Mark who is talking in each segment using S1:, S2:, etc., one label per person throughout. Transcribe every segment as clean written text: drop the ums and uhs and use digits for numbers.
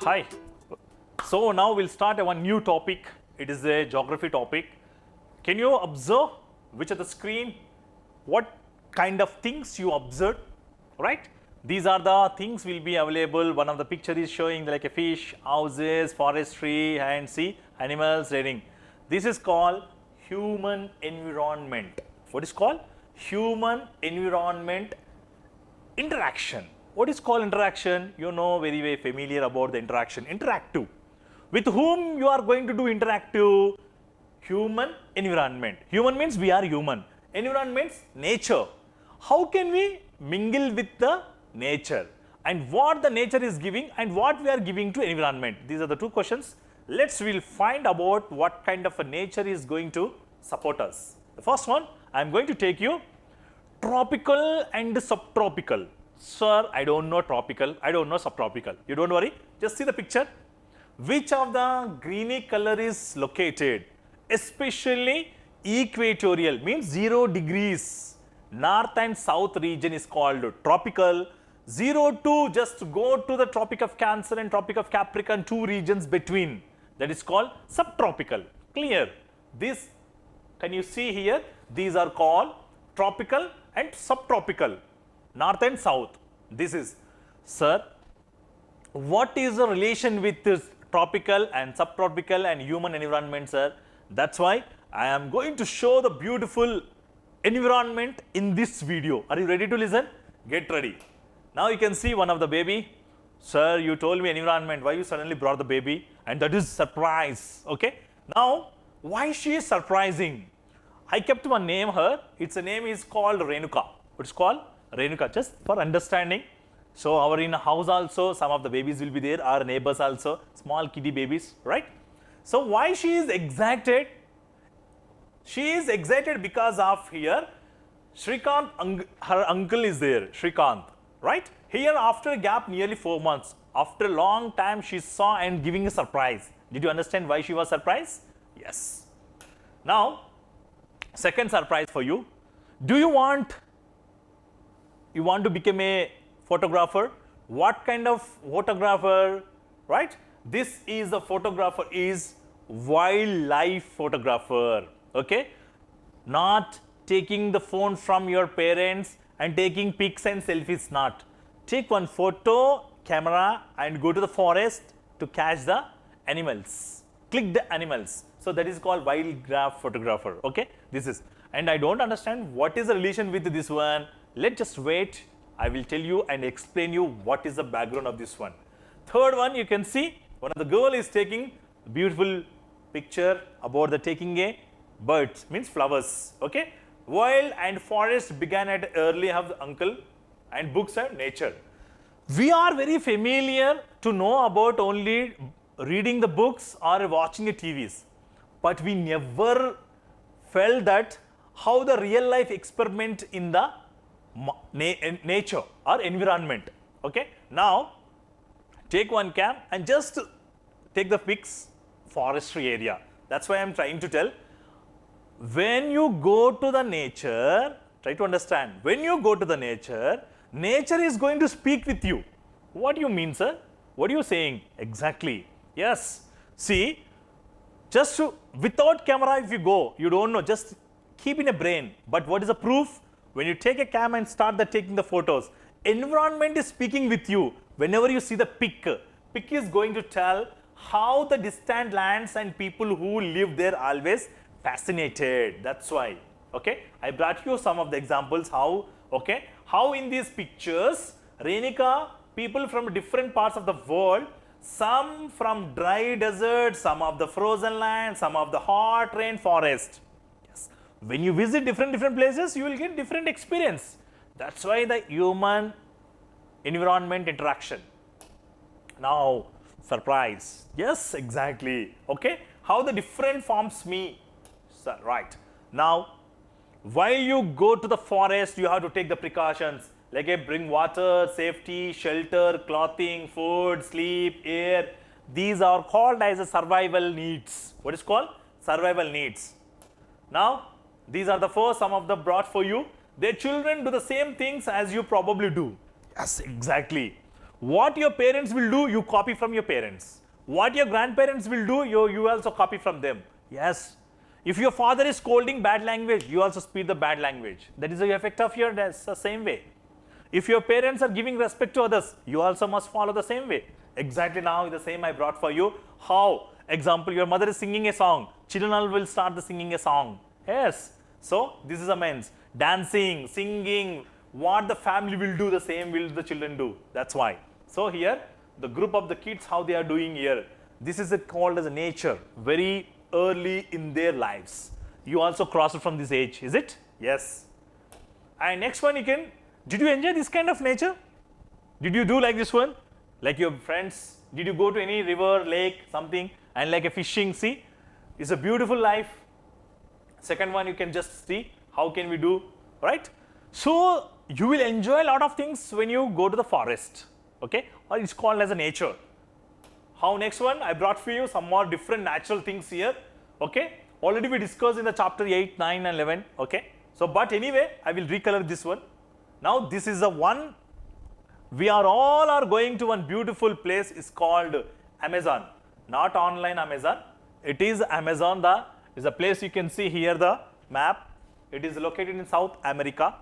S1: Hi. So now we'll start one new topic. It is a geography topic. Can you observe which of the screen, what kind of things you observed, right? These are the things will be available. One of the picture is showing like a fish, houses, forestry, and see animals raining. This is called human environment. What is called? Human environment interaction. What is called interaction? You know very familiar about the interaction. Interactive. With whom you are going to do interactive? Human environment. Human means we are human. Environment means nature. How can we mingle with the nature? And what the nature is giving and what we are giving to environment? These are the two questions. We'll find about what kind of a nature is going to support us. The first one, I am going to take you tropical and subtropical. Sir, I don't know tropical, I don't know subtropical. You don't worry, just see the picture. Which of the greeny color is located? Especially equatorial, means 0 degrees. North and south region is called tropical. 0 to just go to the Tropic of Cancer and Tropic of Capricorn, 2 regions between. That is called subtropical. Clear? This, can you see here? These are called tropical and subtropical. North and south. This is, sir, what is the relation with this tropical and subtropical and human environment, sir? That's why I am going to show the beautiful environment in this video. Are you ready to listen? Get ready. Now you can see one of the baby. Sir, you told me environment. Why you suddenly brought the baby? And that is surprise. Okay. Now, why she is surprising? I kept one name her. Its name is called Renuka. It's called Renuka, just for understanding. So our in a house also, some of the babies will be there, our neighbors also, small kiddie babies, right? So why she is excited? She is excited because of here, Shrikant, her uncle is there, Shrikant, right? Here after a gap nearly 4 months, after a long time she saw and giving a surprise. Did you understand why she was surprised? Yes. Now, second surprise for you. Do you want to become a photographer? What kind of photographer, right? This is the photographer is wildlife photographer, okay? Not taking the phone from your parents and taking pics and selfies, not. Take one photo camera and go to the forest to catch the animals. Click the animals. So that is called wildlife photographer, okay? This is, and I don't understand what is the relation with this one. Let's just wait. I will tell you and explain you what is the background of this one. Third one, you can see one of the girl is taking beautiful picture about the taking a birds, means flowers, okay? Wild and forest began at early of the uncle and books and nature. We are very familiar to know about only reading the books or watching the TVs, but we never felt that how the real life experiment in the nature or environment, okay? Now, take one cam and just take the pics, forestry area. That's why I am trying to tell. When you go to the nature, try to understand. When you go to the nature, nature is going to speak with you. What do you mean, sir? What are you saying? Exactly. Yes. See, just without camera if you go, you don't know, just keep in a brain. But what is the proof? When you take a cam and start taking the photos, environment is speaking with you. Whenever you see the pic is going to tell how the distant lands and people who live there always fascinated. That's why, okay? I brought you some of the examples how, okay? How in these pictures, Renika, people from different parts of the world, some from dry desert, some of the frozen land, some of the hot rain forest. When you visit different places, you will get different experience. That's why the human environment interaction. Now, surprise. Yes, exactly. Okay. How the different forms me. Right. Now, while you go to the forest, you have to take the precautions. Like bring water, safety, shelter, clothing, food, sleep, air. These are called as a survival needs. What is called? Survival needs. Now, these are the first, some of the brought for you. Their children do the same things as you probably do. Yes, exactly. What your parents will do, you copy from your parents. What your grandparents will do, you also copy from them. Yes. If your father is scolding bad language, you also speak the bad language. That is the effect of your, that's the same way. If your parents are giving respect to others, you also must follow the same way. Exactly now the same I brought for you. How? Example, your mother is singing a song. Children will start singing a song. Yes. So this is a means. Dancing, singing, what the family will do, the same will the children do. That's why. So here, the group of the kids, how they are doing here. This is called as a nature, very early in their lives. You also crossed from this age, is it? Yes. And next one you can, did you enjoy this kind of nature? Did you do like this one? Like your friends? Did you go to any river, lake, something, and like a fishing, see? It's a beautiful life. Second one, you can just see how can we do, right? So you will enjoy a lot of things when you go to the forest, okay? Or it's called as a nature. How next one? I brought for you some more different natural things here, okay? Already we discussed in the chapter 8, 9 and 11, okay? So, but anyway, I will recolor this one. Now this is the one, we are all going to one beautiful place, is called Amazon. Not online Amazon, it is Amazon, is a place you can see here the map. It is located in South America,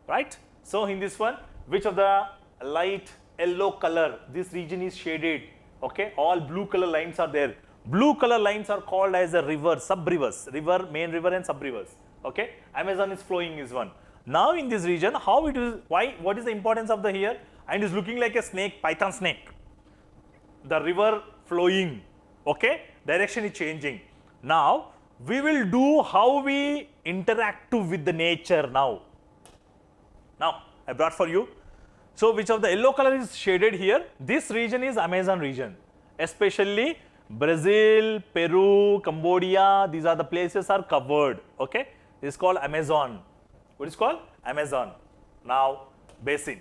S1: right? So in this one, which of the light yellow color, this region is shaded, okay? All blue color lines are there. Blue color lines are called as a river, sub-rivers, river, main river and sub-rivers, okay? Amazon is flowing is one. Now in this region, how it is, why, what is the importance of the here? And is looking like a snake, python snake. The river flowing, okay? Direction is changing. Now, we will do how we interact with the nature now. Now, I brought for you. So, which of the yellow color is shaded here? This region is Amazon region. Especially Brazil, Peru, Cambodia, these are the places are covered, okay? This is called Amazon. What is called? Amazon. Now, basin,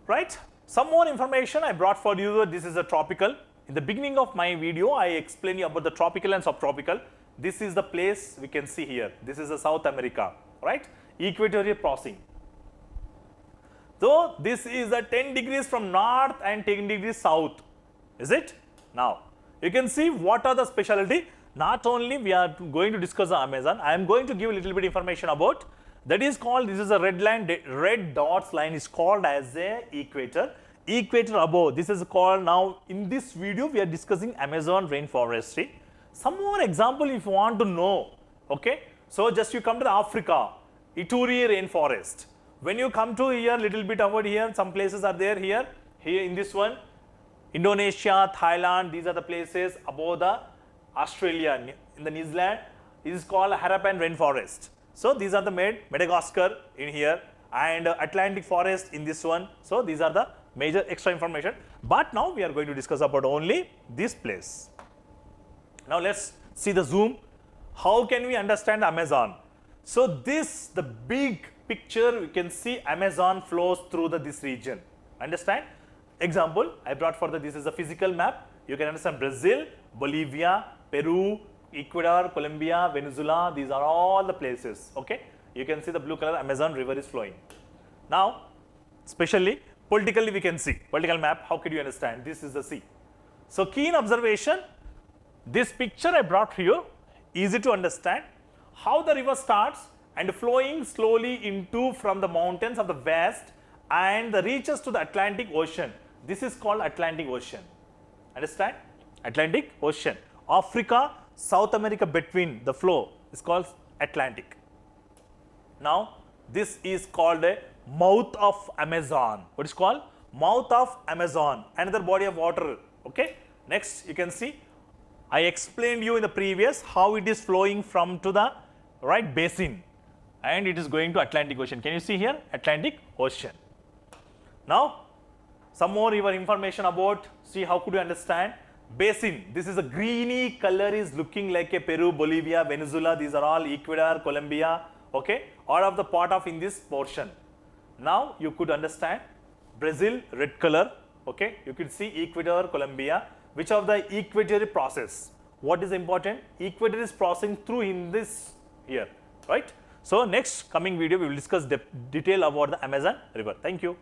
S1: right? Some more information I brought for you. This is a tropical. In the beginning of my video, I explained you about the tropical and subtropical. This is the place we can see here. This is the South America, right? Equatorial crossing. So this is the 10 degrees from north and 10 degrees south, is it? Now, you can see what are the specialty. Not only we are going to discuss the Amazon, I am going to give a little bit information about, that is called, this is a red line, red dots line is called as a equator. Equator above, this is called, now in this video we are discussing Amazon rainforest. Some more example if you want to know, okay? So just you come to the Africa, Ituri rainforest. When you come to here, little bit over here, some places are there here in this one, Indonesia, Thailand, these are the places above the Australia, in the New Zealand, it is called Harapan rainforest. So these are the Madagascar in here and Atlantic forest in this one. So these are the major extra information. But now we are going to discuss about only this place. Now let's see the zoom. How can we understand Amazon? So this, the big picture, we can see Amazon flows through this region. Understand? Example, I brought for this is a physical map. You can understand Brazil, Bolivia, Peru, Ecuador, Colombia, Venezuela, these are all the places, okay? You can see the blue color Amazon river is flowing. Now, especially politically we can see, political map, how could you understand? This is the sea. So, keen observation, this picture I brought here, easy to understand, how the river starts and flowing slowly into from the mountains of the west and reaches to the Atlantic Ocean. This is called Atlantic Ocean. Understand? Atlantic Ocean. Africa, South America between the flow is called Atlantic. Now, this is called a mouth of Amazon. What is called? Mouth of Amazon. Another body of water. Okay. Next, you can see, I explained you in the previous how it is flowing from to the right basin and it is going to Atlantic Ocean. Can you see here? Atlantic Ocean. Now, some more your information about, see how could you understand? Basin, this is a greeny color is looking like a Peru, Bolivia, Venezuela, these are all Ecuador, Colombia, okay, all of the part of in this portion. Now you could understand Brazil, red color, okay, you could see Ecuador, Colombia, which of the equatorial process. What is important? Equator is passing through in this here, right? So next coming video we will discuss detail about the Amazon river. Thank you.